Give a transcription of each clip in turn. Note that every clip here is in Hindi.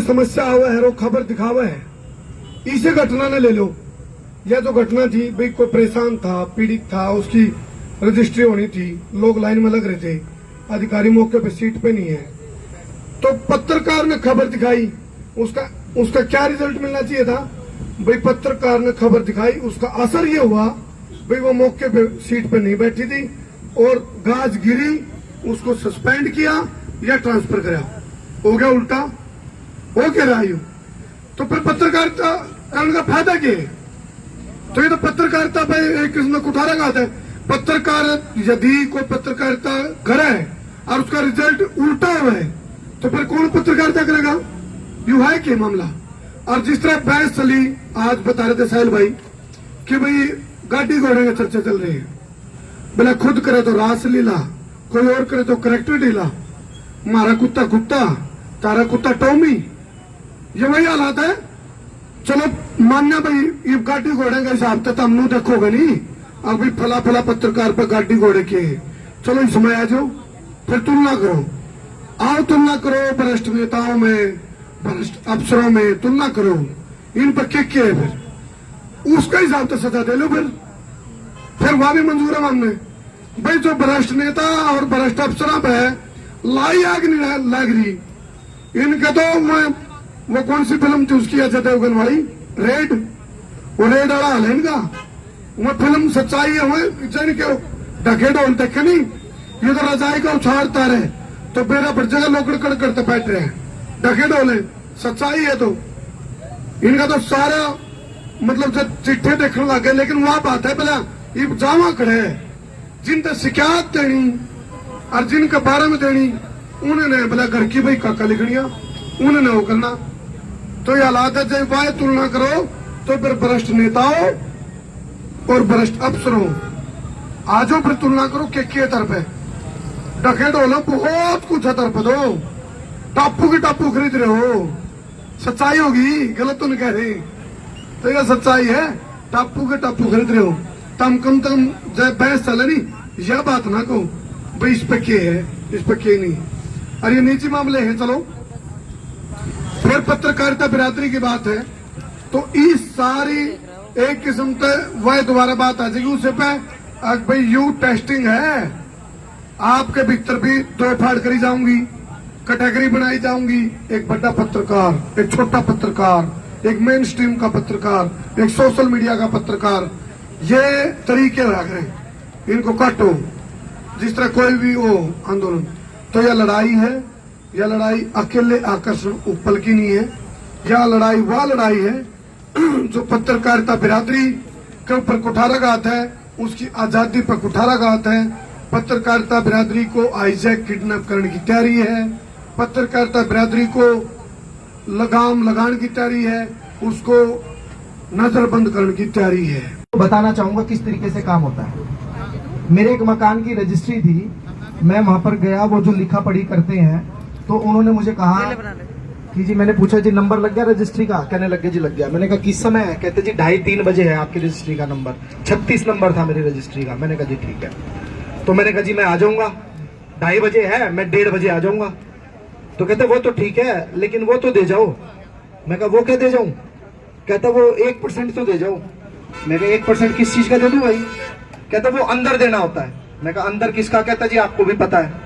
समस्या हुआ है, रो खबर दिखावा है, इसे घटना न ले लो। यह जो घटना थी भाई, कोई परेशान था, पीड़ित था, उसकी रजिस्ट्री होनी थी, लोग लाइन में लग रहे थे, अधिकारी मौके पे सीट पे नहीं है, तो पत्रकार ने खबर दिखाई। उसका क्या रिजल्ट मिलना चाहिए था भाई? पत्रकार ने खबर दिखाई, उसका असर ये हुआ भाई वो मौके पे सीट पे नहीं बैठी थी और गाज गिरी, उसको सस्पेंड किया या ट्रांसफर कराया। हो गया उल्टा, हो क्या रहा यूं? तो फिर पत्रकारिता करने का फायदा क्या है? तो ये तो पत्रकारिता भाई एक किस्म में कुठाराघात है। पत्रकार यदि कोई पत्रकारिता करे और उसका रिजल्ट उल्टा हुआ है तो फिर कौन पत्रकारिता करेगा? यू है क्या मामला? और जिस तरह बहस चली, आज बता रहे थे साहिल भाई कि भाई गाड़ी घोड़े की चर्चा चल रही है, बोला खुद करे तो रासलीला, कोई और करे तो करेक्टर ढीला, हमारा कुत्ता कुत्ता, तारा कुत्ता टॉमी, ये वही हालात है। चलो मान्य भाई, ये गाड़ी घोड़े का हिसाब तो हमने देखोगे नहीं, अब भी फला फला पत्रकार पर गाड़ी घोड़े के, चलो इस समय आ जाओ, फिर तुलना करो, आओ तुलना करो, भ्रष्ट नेताओं में, भ्रष्ट अफसरों में तुलना करो, इन पर क्या है, फिर उसका हिसाब तो सजा दे लो, फिर वह भी मंजूर है मानने भाई। जो भ्रष्ट नेता और भ्रष्ट अफसर पे लाई आग नहीं लग रही, इनके तो वो कौन सी फिल्म थी उसकी, अजय देवगन वाली रेड, वो रेड वाला हाल है इनका, वो फिल्म सच्चाई है, वो ढके ढोल देखे नहीं, ये तो रजाई का उछाड़ता रहे तो बेरा पर जगह लोकड़ कड़ करते बैठ रहे हैं, ढके ढोल है, सच्चाई है। तो इनका तो सारा मतलब जब चिट्ठे देखने लगे, लेकिन वह बात है बोला ये जावा खड़े है, जिनसे शिकायत देनी और जिनके बारे में देनी उन्होंने बोला घर की भाई काका लिखनिया, उन्होंने वो करना। तो ये हालात है, जब वह तुलना करो तो फिर भ्रष्ट नेताओं और भ्रष्ट अफसरों आजो फिर तुलना करो के तरफ है, डके ढोलो बहुत कुछ है तरफ दो, टापू की टापू खरीद रहे हो, सच्चाई होगी, गलत तो नहीं कह रही, तो यह सच्चाई है, टापू के टापू खरीद रहे हो, तम कम जब बहस चले नहीं, यह बात ना कहो भाई इस पे के है, इस पे के नहीं, और ये निजी मामले हैं। चलो फिर पत्रकारिता बिरादरी की बात है, तो इस सारी एक किस्म से वह दोबारा बात आ जाएगी उसे पे भाई यू टेस्टिंग है, आपके भीतर भी दो फाड़ करी जाऊंगी, कैटेगरी बनाई जाऊंगी, एक बड़ा पत्रकार, एक छोटा पत्रकार, एक मेन स्ट्रीम का पत्रकार, एक सोशल मीडिया का पत्रकार, ये तरीके लग रहे हैं, इनको काटो जिस तरह कोई भी हो आंदोलन। तो यह लड़ाई है, यह लड़ाई अकेले आकर्षण उपल की नहीं है, यह लड़ाई वह लड़ाई है जो पत्रकारिता बिरादरी के ऊपर कुठाराघात है, उसकी आजादी पर कुठाराघात है, पत्रकारिता बिरादरी को हाईजैक किडनैप करने की तैयारी है, पत्रकारिता बिरादरी को लगाम लगाने की तैयारी है, उसको नजरबंद करने की तैयारी है। बताना चाहूंगा किस तरीके से काम होता है। मेरे एक मकान की रजिस्ट्री थी, मैं वहां पर गया, वो जो लिखा पढ़ी करते हैं, तो उन्होंने मुझे कहा कि जी, मैंने पूछा जी नंबर लग गया रजिस्ट्री का? कहने लग गया जी लग गया। मैंने कहा किस समय है? कहते जी 2:30-3 बजे है आपकी रजिस्ट्री का नंबर, 36 नंबर था मेरी रजिस्ट्री का। मैंने कहा जी ठीक है। तो मैंने कहा जी मैं आ जाऊंगा, 2:30 बजे है, मैं 1:30 बजे आ जाऊंगा। तो कहते वो तो ठीक है, लेकिन वो तो दे जाओ। मैं कहा वो क्या दे जाऊं? कहता वो 1% तो दे जाओ। मैं कहा 1% किस चीज का दे दूं भाई? कहता वो अंदर देना होता है। मैं कहा अंदर किसका? कहता जी आपको भी पता है।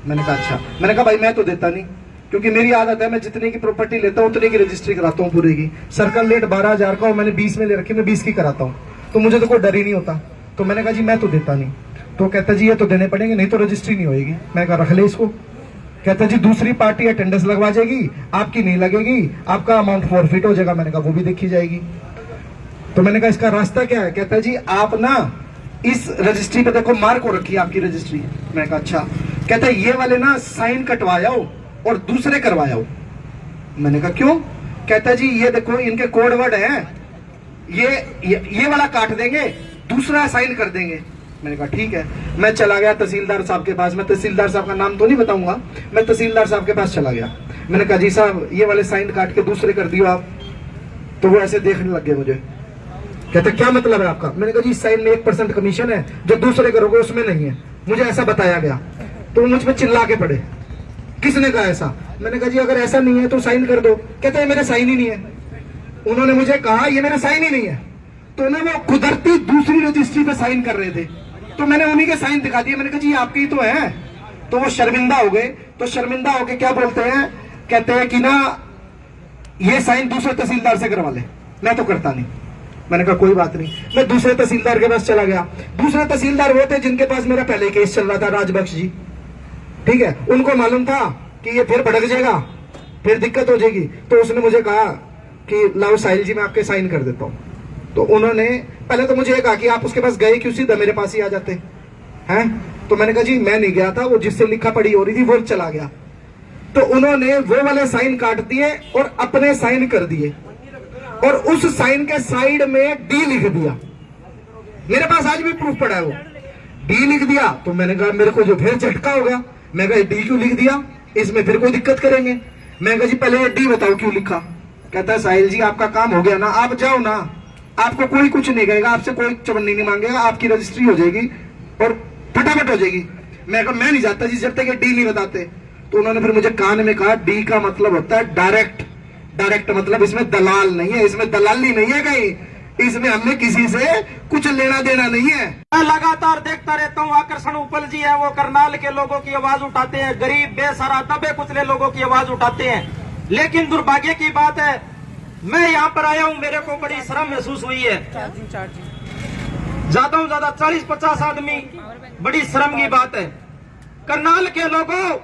मैंने कहा अच्छा। मैंने कहा भाई मैं तो देता नहीं, क्योंकि मेरी आदत है, मैं जितने की प्रॉपर्टी लेता हूँ उतने की रजिस्ट्री कराता हूँ पूरे की। सर्कल रेट 12,000 का और मैंने 20 में ले रखी, मैं 20 की कराता हूँ, तो मुझे तो कोई डर ही नहीं होता। तो मैंने कहा जी मैं तो देता नहीं। तो कहता जी ये तो देने पड़ेंगे, नहीं तो रजिस्ट्री नहीं होगी। मैं कहा रख ले इसको। कहता जी दूसरी पार्टी अटेंडेंस लगवा जाएगी, आपकी नहीं लगेगी, आपका अमाउंट फॉरफिट हो जाएगा। मैंने कहा वो भी देखी जाएगी। तो मैंने कहा इसका रास्ता क्या है? कहता जी आप ना इस रजिस्ट्री पे देखो मार्क हो रखी है आपकी रजिस्ट्री। मैंने कहा अच्छा। कहता ये वाले ना साइन कटवाओ और दूसरे करवाओ। मैंने कहा क्यों? कहता जी ये देखो इनके कोड वर्ड है, ये वाला काट देंगे, दूसरा साइन कर देंगे। मैंने कहा ठीक है। मैं चला गया तहसीलदार साहब के पास। मैं तहसीलदार साहब का नाम तो नहीं बताऊंगा, मैं तहसीलदार साहब के पास चला गया। मैंने कहा जी साहब ये वाले साइन काट के दूसरे कर दियो आप। तो वो ऐसे देखने लग गए मुझे, कहते क्या मतलब है आपका? मैंने कहा जी साइन में 1% कमीशन है, जो दूसरे करोगे उसमें नहीं है, मुझे ऐसा बताया गया। तो मुझ पर चिल्ला के पड़े किसने कहा ऐसा? मैंने कहा जी अगर ऐसा नहीं है तो साइन कर दो। कहते हैं मेरे साइन ही नहीं है। उन्होंने मुझे कहा ये मेरा साइन ही नहीं है, तो ना वो कुदरती दूसरी रजिस्ट्री पे साइन कर रहे थे, तो मैंने उन्हीं के साइन दिखा दिए। मैंने कहा जी ये आपकी ही तो है। तो वो शर्मिंदा हो गए। तो शर्मिंदा होके क्या बोलते हैं, कहते हैं कि ना ये साइन दूसरे तहसीलदार से करवा ले, मैं तो करता नहीं। मैंने कहा कोई बात नहीं। मैं दूसरे तहसीलदार के पास चला गया। दूसरे तहसीलदार वो थे जिनके पास मेरा पहले केस चल रहा था, राजबख्श जी, ठीक है। उनको मालूम था कि ये फिर भड़क जाएगा, फिर दिक्कत हो जाएगी, तो उसने मुझे कहा कि लाओ साहिल जी मैं आपके साइन कर देता हूं। तो उन्होंने पहले तो मुझे कहा कि आप उसके पास गए क्यों, सीधा मेरे पास ही आ जाते हैं। तो मैंने कहा जी मैं नहीं गया था, वो जिससे लिखा पढ़ी हो रही थी वो चला गया। तो उन्होंने वो वाले साइन काट दिए और अपने साइन कर दिए, और उस साइन के साइड में डी लिख दिया। मेरे पास आज भी प्रूफ पड़ा है, वो डी लिख दिया। तो मैंने कहा मेरे को जो फिर झटका हो गया, मैं कहा डी क्यों लिख दिया, इसमें फिर कोई दिक्कत करेंगे। मैं कहा जी पहले डी बताओ क्यों लिखा। कहता है साहिल जी आपका काम हो गया ना, आप जाओ ना, आपको कोई कुछ नहीं कहेगा, आपसे कोई चवन्नी नहीं मांगेगा, आपकी रजिस्ट्री हो जाएगी और फटाफट हो जाएगी। मैं कहा मैं नहीं जाता जी जब तक ये डी नहीं बताते। तो उन्होंने फिर मुझे कान में कहा डी का मतलब होता है डायरेक्ट। डायरेक्ट मतलब इसमें दलाल नहीं है, इसमें दलाली नहीं है कहीं, इसमें हमने किसी से कुछ लेना देना नहीं है। मैं लगातार देखता रहता हूँ, आकर्षण उपल जी है वो करनाल के लोगों की आवाज उठाते हैं, गरीब बेसहारा दबे कुचले लोगों की आवाज उठाते हैं। लेकिन दुर्भाग्य की बात है, मैं यहाँ पर आया हूँ, मेरे को बड़ी शर्म महसूस हुई है। ज्यादा से ज्यादा 40-50 आदमी, बड़ी शर्म की बात है। करनाल के लोगों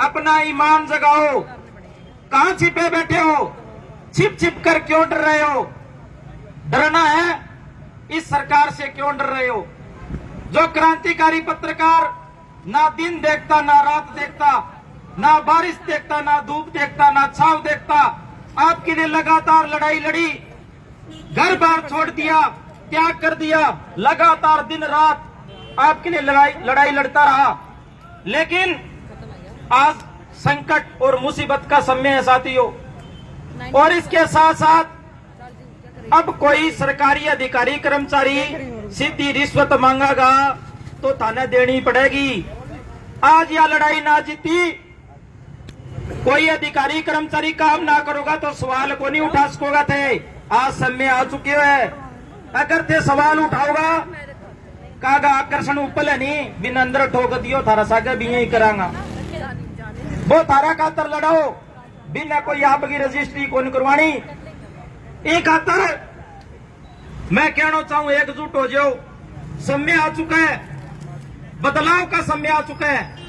अपना ईमान जगाओ, कहां छिपे बैठे हो, छिप छिप कर क्यों डर रहे हो? डरना है इस सरकार से, क्यों डर रहे हो? जो क्रांतिकारी पत्रकार ना दिन देखता ना रात देखता, ना बारिश देखता ना धूप देखता ना छाव देखता, आपके लिए लगातार लड़ाई लड़ी, घर बार छोड़ दिया, त्याग कर दिया, लगातार दिन रात आपके लिए लड़ाई लड़ता रहा। लेकिन आज संकट और मुसीबत का समय है साथियों, और इसके साथ साथ अब कोई सरकारी अधिकारी कर्मचारी सीधी रिश्वत मांगेगा तो थाने देनी पड़ेगी। आज यह लड़ाई ना जीती, कोई अधिकारी कर्मचारी काम ना करोगा तो सवाल को नहीं उठा सकोगा थे। आज समय आ चुके है, अगर थे सवाल उठाओगा कागा आकर्षण उपल है नहीं बिन अंदर ठोक दियो थारा सागे भी यही करांगा, वो थारा खातर लड़ाओ, बिना कोई आपकी रजिस्ट्री कौन करवानी। एक खातर मैं कहना चाहूं एकजुट हो जाओ, समय आ चुका है, बदलाव का समय आ चुका है।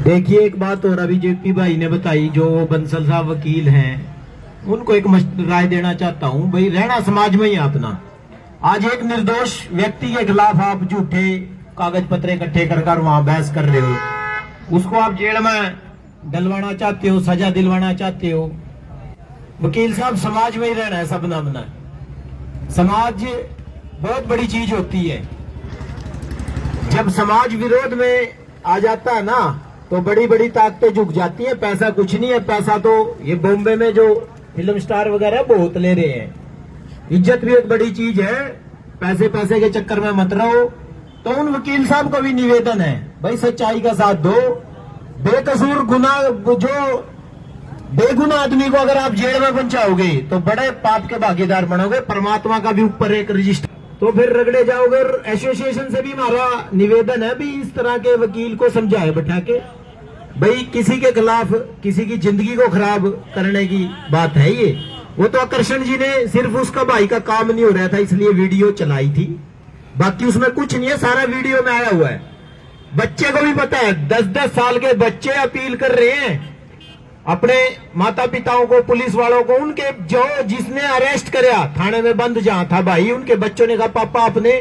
देखिए एक बात और अभी जेपी भाई ने बताई, जो बंसल साहब वकील हैं, उनको एक राय देना चाहता हूं। भाई रहना समाज में ही अपना, आज एक निर्दोष व्यक्ति के खिलाफ आप झूठे कागज पत्र इकट्ठे कर वहां बहस कर रहे हो, उसको आप जेल में डलवाना चाहते हो, सजा दिलवाना चाहते हो। वकील साहब समाज में ही रहना है, सब नामना है। समाज बहुत बड़ी चीज होती है, जब समाज विरोध में आ जाता है ना तो बड़ी बड़ी ताकतें झुक जाती हैं। पैसा कुछ नहीं है, पैसा तो ये बॉम्बे में जो फिल्म स्टार वगैरह बहुत ले रहे हैं। इज्जत भी एक बड़ी चीज है, पैसे पैसे के चक्कर में मत रहो। तो उन वकील साहब को भी निवेदन है, भाई सच्चाई का साथ दो। बेकसूर जो बेगुना आदमी को अगर आप जेल में पहुंचाओगे तो बड़े पाप के भागीदार बनोगे, परमात्मा का भी ऊपर एक रजिस्टर, तो फिर रगड़े जाओगे। और एसोसिएशन से भी हमारा निवेदन है भी इस तरह के वकील को समझाए बैठा के, भाई किसी के खिलाफ किसी की जिंदगी को खराब करने की बात है ये। वो तो आकर्षण जी ने सिर्फ उसका भाई का काम नहीं हो रहा था इसलिए वीडियो चलाई थी, बाकी उसमें कुछ नहीं है, सारा वीडियो में आया हुआ है। बच्चे को भी पता है, 10-10 साल के बच्चे अपील कर रहे हैं अपने माता पिताओं को, पुलिस वालों को, उनके जो जिसने अरेस्ट कराया थाने में बंद जहां था भाई, उनके बच्चों ने कहा पापा आपने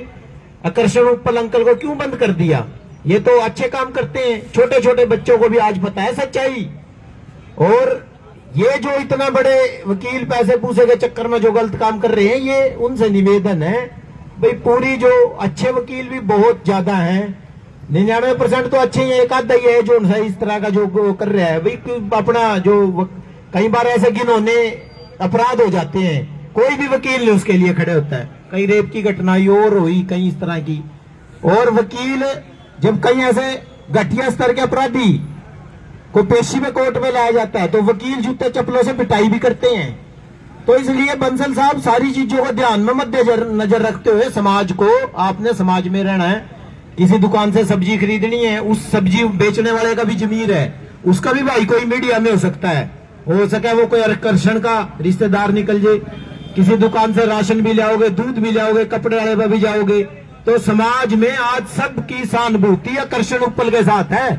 आकर्षण उपल अंकल को क्यों बंद कर दिया, ये तो अच्छे काम करते हैं। छोटे छोटे बच्चों को भी आज पता है सच्चाई। और ये जो इतना बड़े वकील पैसे पूसे के चक्कर में जो गलत काम कर रहे हैं, ये उनसे निवेदन है भाई, पूरी जो अच्छे वकील भी बहुत ज्यादा हैं, 99% तो अच्छे ही है, एक आधा ही है जो इस तरह का जो कर रहा है भाई। अपना जो कई बार ऐसे घिनौने अपराध हो जाते हैं, कोई भी वकील नहीं उसके लिए खड़े होता है। कहीं रेप की घटना और हुई, कहीं इस तरह की, और वकील जब कहीं ऐसे घटिया स्तर के अपराधी को पेशी में कोर्ट में लाया जाता है, तो वकील जूते चप्पलों से पिटाई भी करते हैं। तो इसलिए बंसल साहब सारी चीजों को ध्यान में मद्दे नजर रखते हुए समाज को, आपने समाज में रहना है, किसी दुकान से सब्जी खरीदनी है, उस सब्जी बेचने वाले का भी जमीर है, उसका भी भाई कोई मीडिया में हो सकता है, हो सके वो कोई आकर्षण का रिश्तेदार निकल जाए। किसी दुकान से राशन भी लाओगे, दूध भी लाओगे, कपड़े वाले पर भी जाओगे, तो समाज में आज सबकी सहानुभूति आकर्षण उपल के साथ है।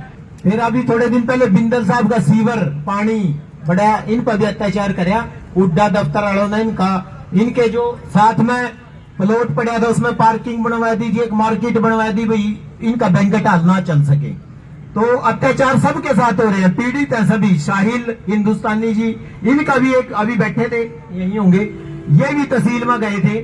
फिर अभी थोड़े दिन पहले बिंदल साहब का सीवर पानी बड़ा, इन पर भी अत्याचार कराया, उड्डा दफ्तर वालों ने इनके जो साथ में प्लॉट पड़ा था उसमें पार्किंग बनवा दी थी, एक मार्केट बनवा दी, भाई इनका बैंकेट हाल ना चल सके। तो अत्याचार सबके साथ हो रहे हैं, पीड़ित है सभी। साहिल हिंदुस्तानी जी, इनका भी एक अभी बैठे थे, यही होंगे, ये भी तहसील में गए थे,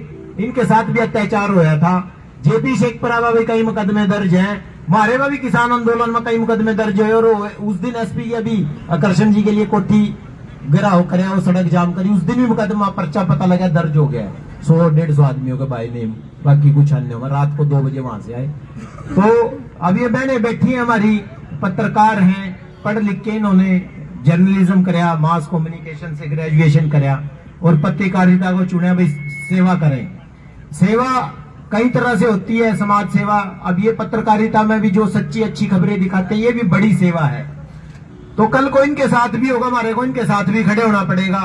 इनके साथ भी अत्याचार होया था। जेपी शेखपुरा में भी कई मुकदमे दर्ज हैं, हमारे में भी किसान आंदोलन में कई मुकदमे दर्ज हुए। और उस दिन एसपी अभी आकर्षण जी के लिए कोठी गिराव करे, वो सड़क जाम करी, उस दिन भी मुकदमा पर्चा पता लगा दर्ज हो गया। 100-150 आदमियों के बाई नेम, बाकी कुछ अन्य होगा। रात को 2 बजे वहां से आए। तो अब ये बहनें बैठी हैं हमारी, पत्रकार हैं, पढ़ लिख के इन्होंने जर्नलिज्म कराया, मास कम्युनिकेशन से ग्रेजुएशन कराया और पत्रकारिता को चुना, भाई सेवा करें। सेवा कई तरह से होती है, समाज सेवा। अब ये पत्रकारिता में भी जो सच्ची अच्छी खबरें दिखाते हैं, ये भी बड़ी सेवा है। तो कल को इनके साथ भी होगा, हमारे को इनके साथ भी खड़े होना पड़ेगा।